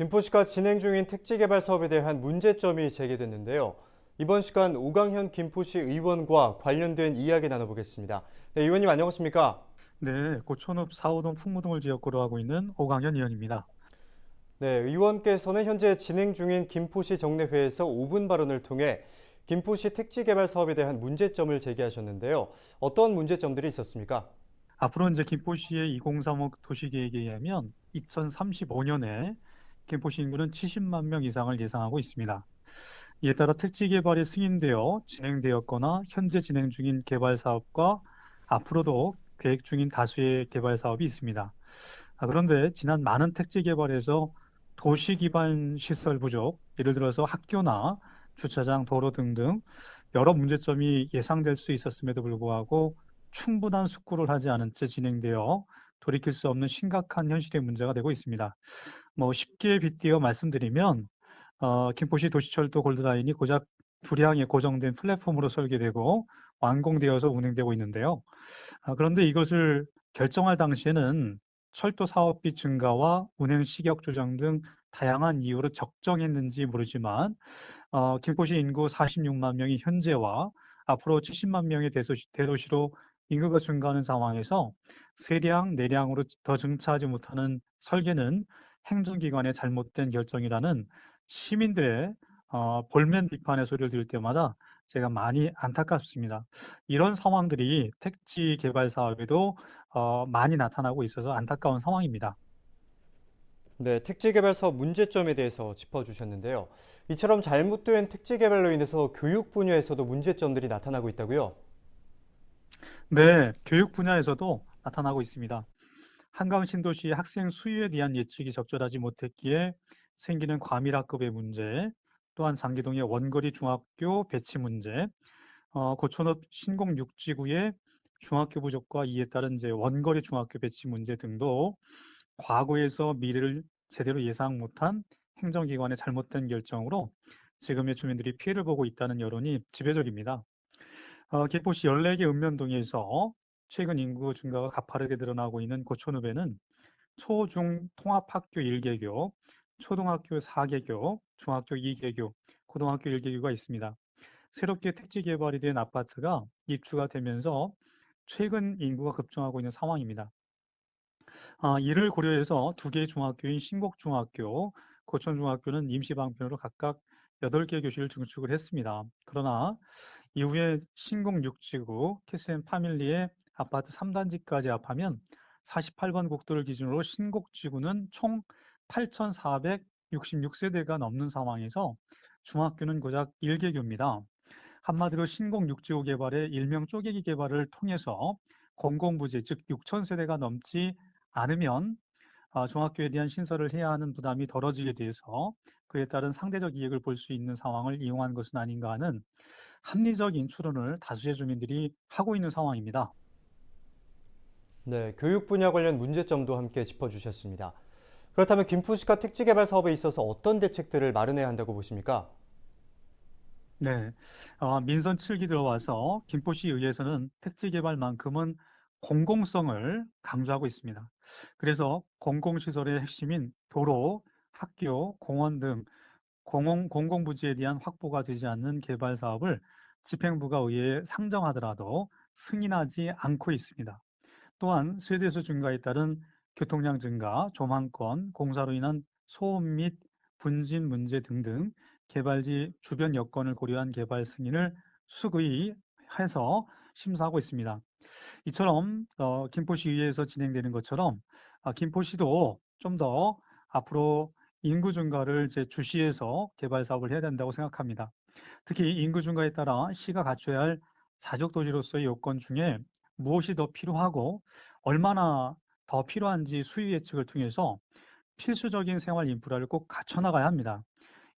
김포시가 진행 중인 택지 개발 사업에 대한 문제점이 제기됐는데요. 이번 시간 오강현 김포시 의원과 관련된 이야기 나눠보겠습니다. 네, 의원님 안녕하십니까? 네, 고촌읍 4호동 풍무동을 지역구로 하고 있는 오강현 의원입니다. 네, 의원께서는 현재 진행 중인 김포시 정례회에서 5분 발언을 통해 김포시 택지 개발 사업에 대한 문제점을 제기하셨는데요. 어떤 문제점들이 있었습니까? 앞으로 이제 김포시의 2035 도시계획에 의하면 2035년에 김포시 인구는 70만 명 이상을 예상하고 있습니다. 이에 따라 택지 개발이 승인되어 진행되었거나 현재 진행 중인 개발 사업과 앞으로도 계획 중인 다수의 개발 사업이 있습니다. 그런데 지난 많은 택지 개발에서 도시 기반 시설 부족, 예를 들어서 학교나 주차장, 도로 등등 여러 문제점이 예상될 수 있었음에도 불구하고 충분한 숙고를 하지 않은 채 진행되어 돌이킬 수 없는 심각한 현실의 문제가 되고 있습니다. 뭐 쉽게 빗대어 말씀드리면 김포시 도시철도 골드라인이 고작 두량에 고정된 플랫폼으로 설계되고 완공되어서 운행되고 있는데요. 그런데 이것을 결정할 당시에는 철도 사업비 증가와 운행 시격 조정 등 다양한 이유로 적정했는지 모르지만 김포시 인구 46만 명이 현재와 앞으로 70만 명의 대도시로 인구가 증가하는 상황에서 세량, 내량으로 더 증차하지 못하는 설계는 행정기관의 잘못된 결정이라는 시민들의 볼멘 비판의 소리를 들을 때마다 제가 많이 안타깝습니다. 이런 상황들이 택지 개발 사업에도 많이 나타나고 있어서 안타까운 상황입니다. 네, 택지 개발 사업 문제점에 대해서 짚어주셨는데요. 이처럼 잘못된 택지 개발로 인해서 교육 분야에서도 문제점들이 나타나고 있다고요? 네, 교육 분야에서도 나타나고 있습니다. 한강 신도시 학생 수요에 대한 예측이 적절하지 못했기에 생기는 과밀학급의 문제, 또한 장기동의 원거리 중학교 배치 문제, 고촌읍 신공 6지구의 중학교 부족과 이에 따른 이제 원거리 중학교 배치 문제 등도 과거에서 미래를 제대로 예상 못한 행정기관의 잘못된 결정으로 지금의 주민들이 피해를 보고 있다는 여론이 지배적입니다. 김포시 14개 읍면동에서 최근 인구 증가가 가파르게 드러나고 있는 고촌읍에는 초중 통합학교 1개교, 초등학교 4개교, 중학교 2개교, 고등학교 1개교가 있습니다. 새롭게 택지 개발이 된 아파트가 입주가 되면서 최근 인구가 급증하고 있는 상황입니다. 이를 고려해서 두 개의 중학교인 신곡중학교, 고천중학교는 임시 방편으로 각각 8개 교실을 증축을 했습니다. 그러나 이후에 신곡 6지구, 캐스앤 파밀리의 아파트 3단지까지 합하면 48번 국도를 기준으로 신곡지구는 총 8,466세대가 넘는 상황에서 중학교는 고작 1개교입니다. 한마디로 신곡 6지구 개발의 일명 쪼개기 개발을 통해서 공공부지, 즉 6,000세대가 넘지 않으면 중학교에 대한 신설을 해야 하는 부담이 덜어지게 돼서 그에 따른 상대적 이익을 볼 수 있는 상황을 이용한 것은 아닌가 하는 합리적인 추론을 다수의 주민들이 하고 있는 상황입니다. 네, 교육 분야 관련 문제점도 함께 짚어주셨습니다. 그렇다면 김포시가 택지 개발 사업에 있어서 어떤 대책들을 마련해야 한다고 보십니까? 네, 민선 7기 들어와서 김포시 의회에서는 택지 개발만큼은 공공성을 강조하고 있습니다. 그래서 공공시설의 핵심인 도로, 학교, 공원 등 공공부지에 대한 확보가 되지 않는 개발 사업을 집행부가 의회에 상정하더라도 승인하지 않고 있습니다. 또한 세대수 증가에 따른 교통량 증가, 조망권, 공사로 인한 소음 및 분진 문제 등등 개발지 주변 여건을 고려한 개발 승인을 수의해서 심사하고 있습니다. 이처럼 김포시의회에서 진행되는 것처럼 김포시도 좀 더 앞으로 인구 증가를 이제 주시해서 개발 사업을 해야 된다고 생각합니다. 특히 인구 증가에 따라 시가 갖춰야 할 자족 도시로서의 요건 중에 무엇이 더 필요하고 얼마나 더 필요한지 수요 예측을 통해서 필수적인 생활 인프라를 꼭 갖춰 나가야 합니다.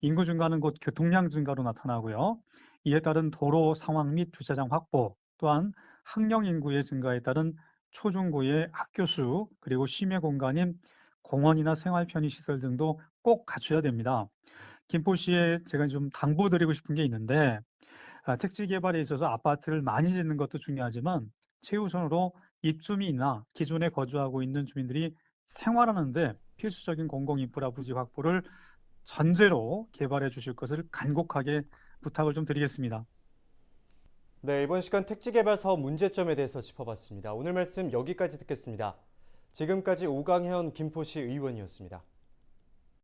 인구 증가는 곧 교통량 증가로 나타나고요. 이에 따른 도로 상황 및 주차장 확보, 또한 학령 인구의 증가에 따른 초중고의 학교 수, 그리고 심야 공간인 공원이나 생활 편의 시설 등도 꼭 갖춰야 됩니다. 김포시에 제가 좀 당부드리고 싶은 게 있는데 택지 개발에 있어서 아파트를 많이 짓는 것도 중요하지만 최우선으로 입주민이나 기존에 거주하고 있는 주민들이 생활하는데 필수적인 공공인프라 부지 확보를 전제로 개발해 주실 것을 간곡하게 부탁을 좀 드리겠습니다. 네, 이번 시간 택지 개발 사업 문제점에 대해서 짚어봤습니다. 오늘 말씀 여기까지 듣겠습니다. 지금까지 오강현 김포시 의원이었습니다.